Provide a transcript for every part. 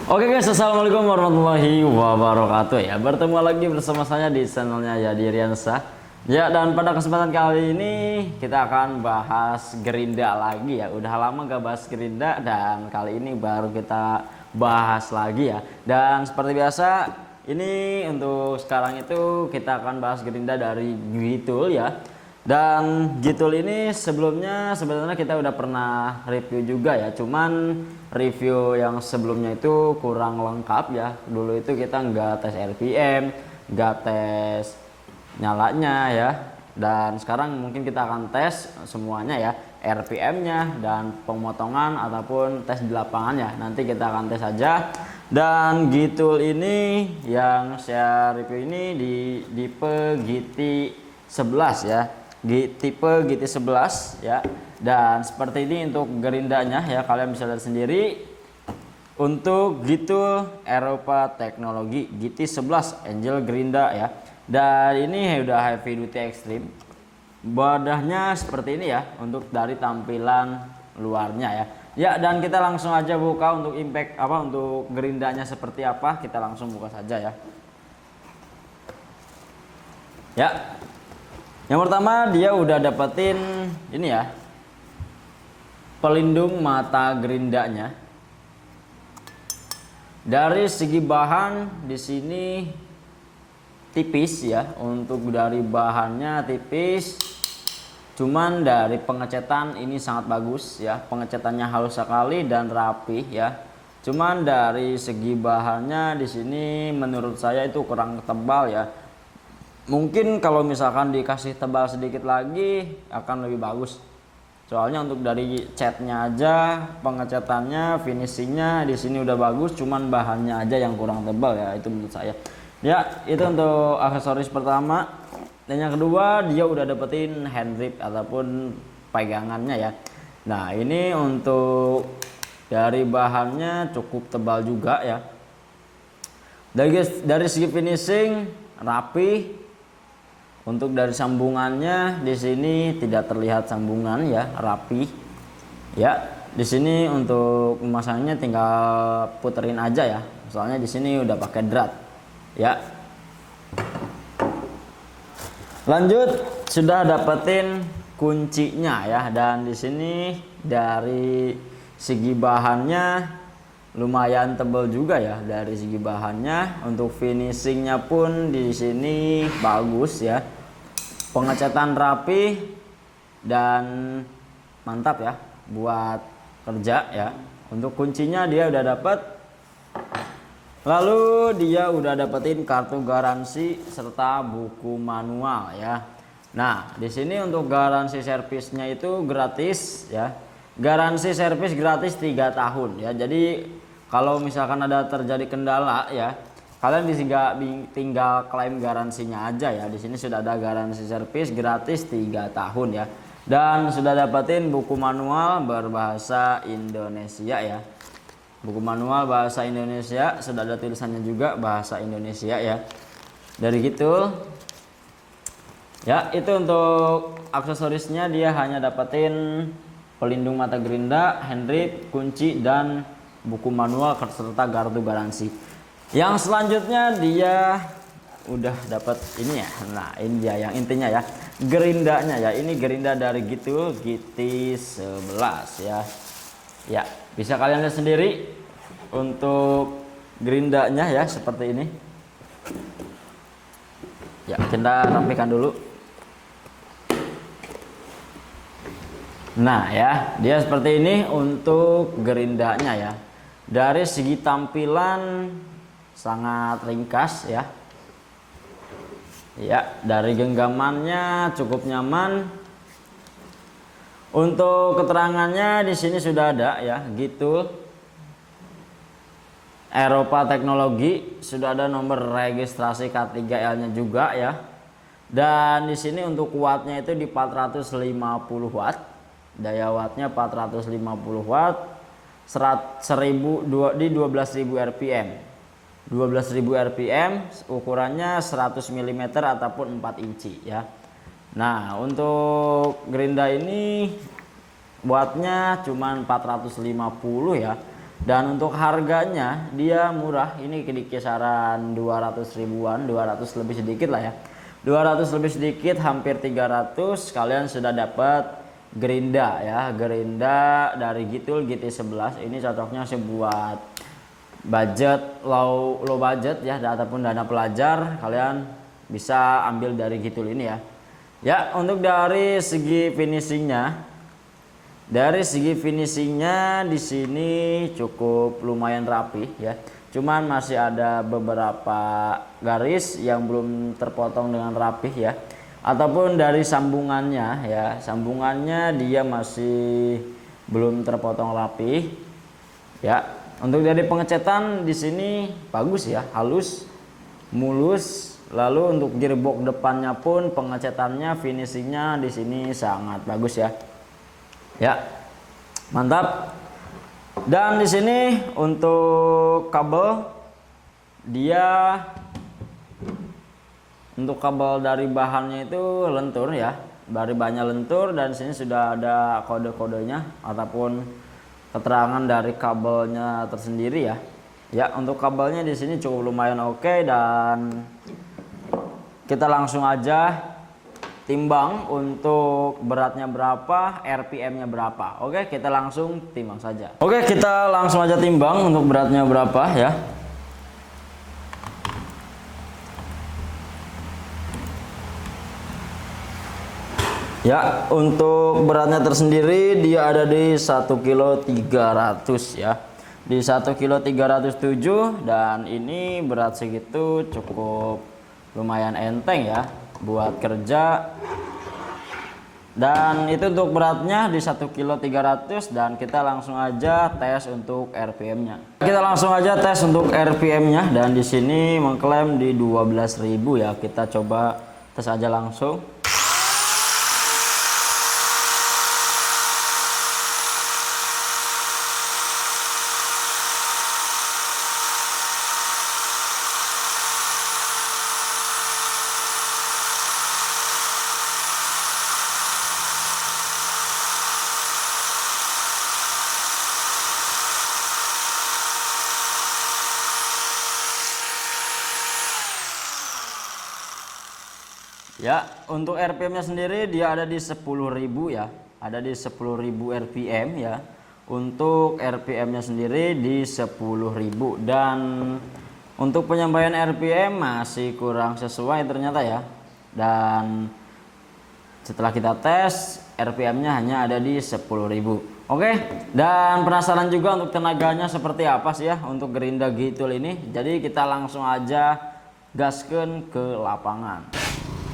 Oke guys, assalamualaikum warahmatullahi wabarakatuh ya. Bertemu lagi bersama saya di channelnya Yadi Riansa. Ya, dan pada kesempatan kali ini kita akan bahas gerinda lagi ya. Udah lama gak bahas gerinda dan kali ini baru kita bahas lagi ya. Dan seperti biasa, ini untuk sekarang itu kita akan bahas gerinda dari Gitul ya. Dan Gitul ini sebelumnya sebenarnya kita udah pernah review juga ya, cuman review yang sebelumnya itu kurang lengkap ya. Dulu itu kita nggak tes RPM, nggak tes nyalanya ya, dan sekarang mungkin kita akan tes semuanya ya, RPM-nya dan pemotongan ataupun tes di lapangannya. Nanti kita akan tes saja. Dan Gitul ini yang saya review ini di tipe GT11 ya, tipe GT11 ya. Dan seperti ini untuk gerindanya ya, kalian bisa lihat sendiri. Untuk Gitul Eropa Teknologi GT11 Angel Gerinda ya. Dan ini udah heavy duty extreme. Wadahnya seperti ini ya untuk dari tampilan luarnya ya. Ya, dan kita langsung aja buka untuk impact untuk gerindanya seperti apa, kita langsung buka saja ya. Ya. Yang pertama dia udah dapetin ini ya, pelindung mata gerindanya. Dari segi bahan di sini tipis ya, untuk dari bahannya tipis. Cuman dari pengecetan ini sangat bagus ya, pengecatannya halus sekali dan rapi ya. Cuman dari segi bahannya di sini menurut saya itu kurang tebal ya. Mungkin kalau misalkan dikasih tebal sedikit lagi akan lebih bagus. Soalnya untuk dari catnya aja, pengecatannya, finishingnya di sini udah bagus, cuman bahannya aja yang kurang tebal ya, itu menurut saya. Ya, itu untuk aksesoris pertama. Dan yang kedua dia udah dapetin hand grip ataupun pegangannya ya. Nah, ini untuk dari bahannya cukup tebal juga ya. Dari segi finishing rapi. Untuk dari sambungannya di sini tidak terlihat sambungan ya, rapi. Ya, di sini untuk memasangnya tinggal puterin aja ya. Soalnya di sini udah pakai drat. Ya. Lanjut, sudah dapetin kuncinya ya, dan di sini dari segi bahannya lumayan tebal juga ya dari segi bahannya. Untuk finishingnya pun di sini bagus ya, pengecatan rapi dan mantap ya buat kerja ya. Untuk kuncinya dia udah dapat, lalu dia udah dapetin kartu garansi serta buku manual ya. Nah, di sini untuk garansi servisnya itu gratis ya, garansi servis gratis 3 tahun ya. Jadi kalau misalkan ada terjadi kendala ya, kalian tinggal klaim garansinya aja ya. Di sini sudah ada garansi servis gratis 3 tahun ya. Dan sudah dapetin buku manual berbahasa Indonesia ya. Buku manual bahasa Indonesia, sudah ada tulisannya juga bahasa Indonesia ya. Dari gitu. Ya, itu untuk aksesorisnya dia hanya dapetin pelindung mata gerinda, hand grip, kunci, dan buku manual serta kartu garansi. Yang selanjutnya dia udah dapat ini ya. Nah, ini dia yang intinya ya, gerindanya ya. Ini gerinda dari Gitul GT11 ya. Ya, bisa kalian lihat sendiri untuk gerindanya ya, seperti ini. Ya, kita rapikan dulu. Nah ya, dia seperti ini untuk gerindanya ya. Dari segi tampilan sangat ringkas ya. Ya, dari genggamannya cukup nyaman. Untuk keterangannya di sini sudah ada ya, Gitul Eropa Teknologi, sudah ada nomor registrasi K3L-nya juga ya. Dan di sini untuk wattnya itu di 450 watt. Daya wattnya 450 watt, 1000 di 12.000 rpm. 12.000 rpm, ukurannya 100 mm ataupun 4 inci ya. Nah, untuk gerinda ini wattnya cuma 450 ya. Dan untuk harganya dia murah, ini di kisaran 200 ribuan, 200 lebih sedikit lah ya. 200 lebih sedikit, hampir 300 kalian sudah dapat Gerinda ya. Gerinda dari Gitul GT11. Ini cocoknya sih buat budget low budget ya, ataupun dana pelajar, kalian bisa ambil dari Gitul ini ya. Ya, untuk dari segi finishingnya, di sini cukup lumayan rapi ya. Cuman masih ada beberapa garis yang belum terpotong dengan rapih ya. Ataupun dari sambungannya ya, sambungannya dia masih belum terpotong rapi ya. Untuk dari pengecetan di sini bagus ya, halus, mulus. Lalu untuk gearbox depannya pun pengecetannya, finishingnya di sini sangat bagus ya. Ya, mantap. Dan di sini untuk kabel dia, untuk kabel dari bahannya itu lentur ya, dari bahannya lentur, dan di sini sudah ada kode-kodenya ataupun keterangan dari kabelnya tersendiri ya. Ya, untuk kabelnya di sini cukup lumayan oke, dan kita langsung aja timbang untuk beratnya berapa, RPM-nya berapa. Oke, kita langsung timbang saja. Oke, kita langsung aja timbang untuk beratnya berapa ya. Ya, untuk beratnya tersendiri dia ada di 1,3 kg ya. Di 1,307 kg, dan ini berat segitu cukup lumayan enteng ya buat kerja. Dan itu untuk beratnya di 1,3 kg, dan kita langsung aja tes untuk RPM-nya. Kita langsung aja tes untuk RPM-nya, dan di sini mengklaim di 12.000 ya. Kita coba tes aja langsung. Ya, untuk RPM-nya sendiri dia ada di 10.000 ya. Ada di 10.000 RPM ya. Untuk RPM-nya sendiri di 10.000, dan untuk penyampaian RPM masih kurang sesuai ternyata ya. Dan setelah kita tes, RPM-nya hanya ada di 10.000. Oke, dan penasaran juga untuk tenaganya seperti apa sih ya untuk Gerinda Gitul ini. Jadi kita langsung aja gaskeun ke lapangan.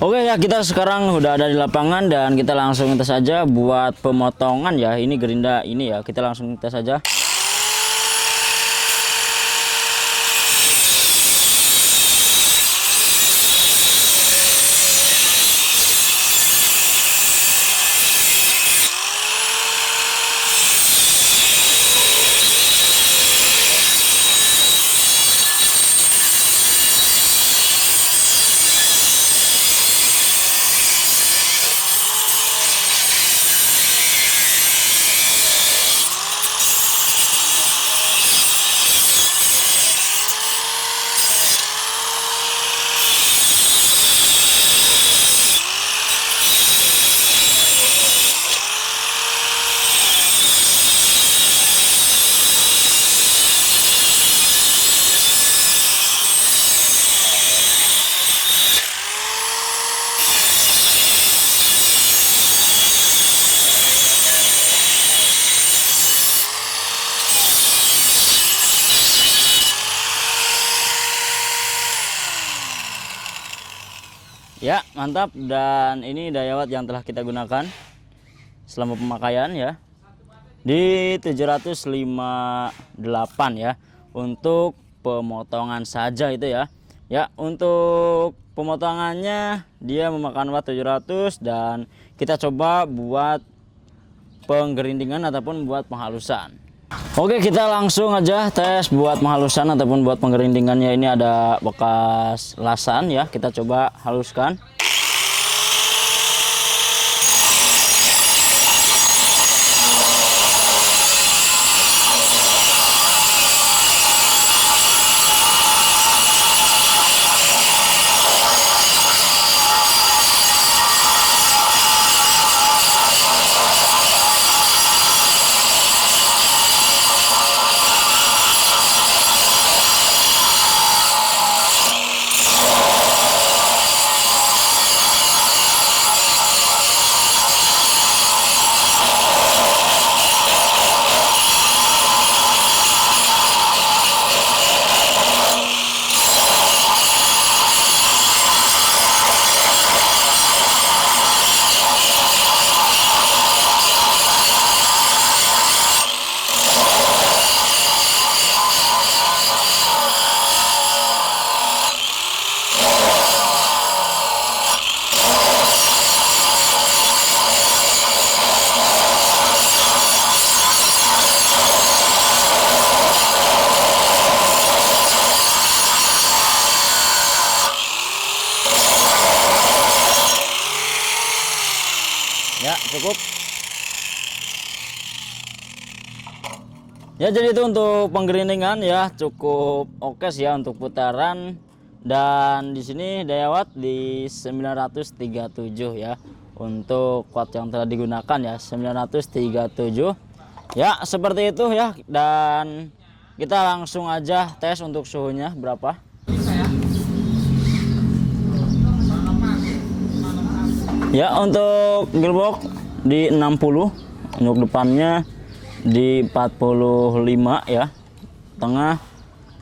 Oke ya, kita sekarang udah ada di lapangan, dan kita langsung tes saja buat pemotongan ya. Ini Gerinda ini ya, kita langsung tes saja. Ya, mantap. Dan ini daya watt yang telah kita gunakan selama pemakaian ya, di 758 ya, untuk pemotongan saja itu ya. Ya, untuk pemotongannya dia memakan watt 700, dan kita coba buat penggerindingan ataupun buat penghalusan. Oke, kita langsung aja tes buat penghalusan ataupun buat penggerindingannya. Ini ada bekas lasan ya, kita coba haluskan. cukup. Ya, jadi itu untuk penggerindingan ya, cukup oke sih ya untuk putaran. Dan di sini daya watt di 937 ya. Untuk watt yang telah digunakan ya 937. Ya, seperti itu ya. Dan kita langsung aja tes untuk suhunya berapa. Ya, untuk gearbox di 60, untuk depannya di 45 ya, tengah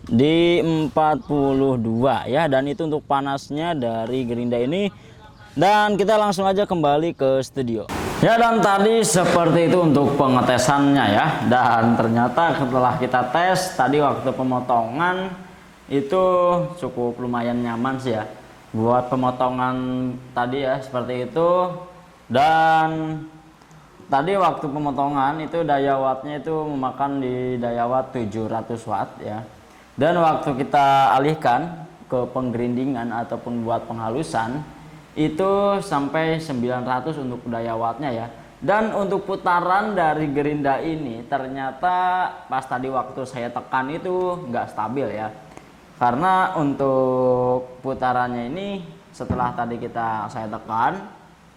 di 42 ya, dan itu untuk panasnya dari gerinda ini. Dan kita langsung aja kembali ke studio ya. Dan tadi seperti itu untuk pengetesannya ya, dan ternyata setelah kita tes tadi waktu pemotongan itu cukup lumayan nyaman sih ya buat pemotongan tadi ya, seperti itu. Dan tadi waktu pemotongan itu daya wattnya itu memakan di daya watt 700 watt ya. Dan waktu kita alihkan ke penggerindingan ataupun buat penghalusan itu sampai 900 untuk daya wattnya ya. Dan untuk putaran dari gerinda ini ternyata pas tadi waktu saya tekan itu nggak stabil ya. Karena untuk putarannya ini setelah tadi saya tekan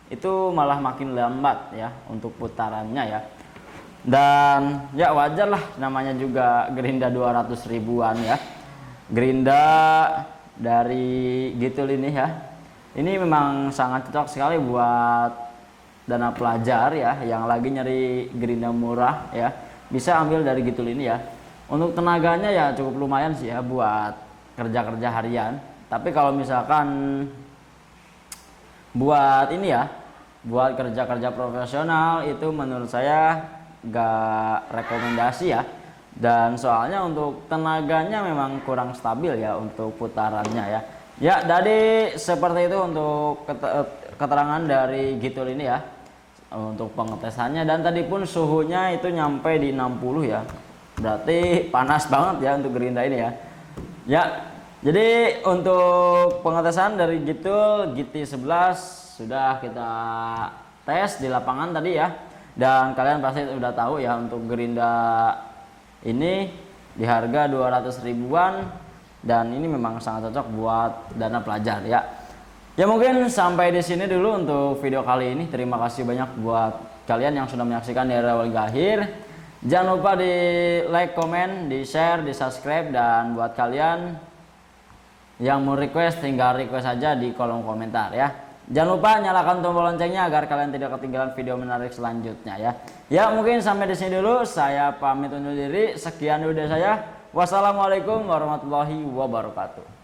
itu malah makin lambat ya untuk putarannya ya. Dan ya wajar lah, namanya juga gerinda 200 ribuan ya, gerinda dari Gitul ini ya. Ini memang sangat cocok sekali buat dana pelajar ya yang lagi nyari gerinda murah ya, bisa ambil dari Gitul ini ya. Untuk tenaganya ya cukup lumayan sih ya buat kerja-kerja harian. Tapi kalau misalkan buat ini ya, buat kerja-kerja profesional itu menurut saya gak rekomendasi ya. Dan soalnya untuk tenaganya memang kurang stabil ya untuk putarannya ya. Ya, jadi seperti itu untuk keterangan dari Gitul ini ya untuk pengetesannya. Dan tadi pun suhunya itu nyampe di 60 ya, berarti panas banget ya untuk gerinda ini ya. Ya, jadi untuk pengetesan dari Gitul GT11 sudah kita tes di lapangan tadi ya. Dan kalian pasti udah tahu ya untuk gerinda ini di harga 200 ribuan, dan ini memang sangat cocok buat dana pelajar ya. Ya, mungkin sampai di sini dulu untuk video kali ini. Terima kasih banyak buat kalian yang sudah menyaksikan dari awal hingga akhir. Jangan lupa di like, komen, di share, di subscribe. Dan buat kalian yang mau request, tinggal request aja di kolom komentar ya. Jangan lupa nyalakan tombol loncengnya agar kalian tidak ketinggalan video menarik selanjutnya ya. Ya, mungkin sampai di sini dulu. Saya pamit undur diri. Sekian dulu dari saya. Wassalamualaikum warahmatullahi wabarakatuh.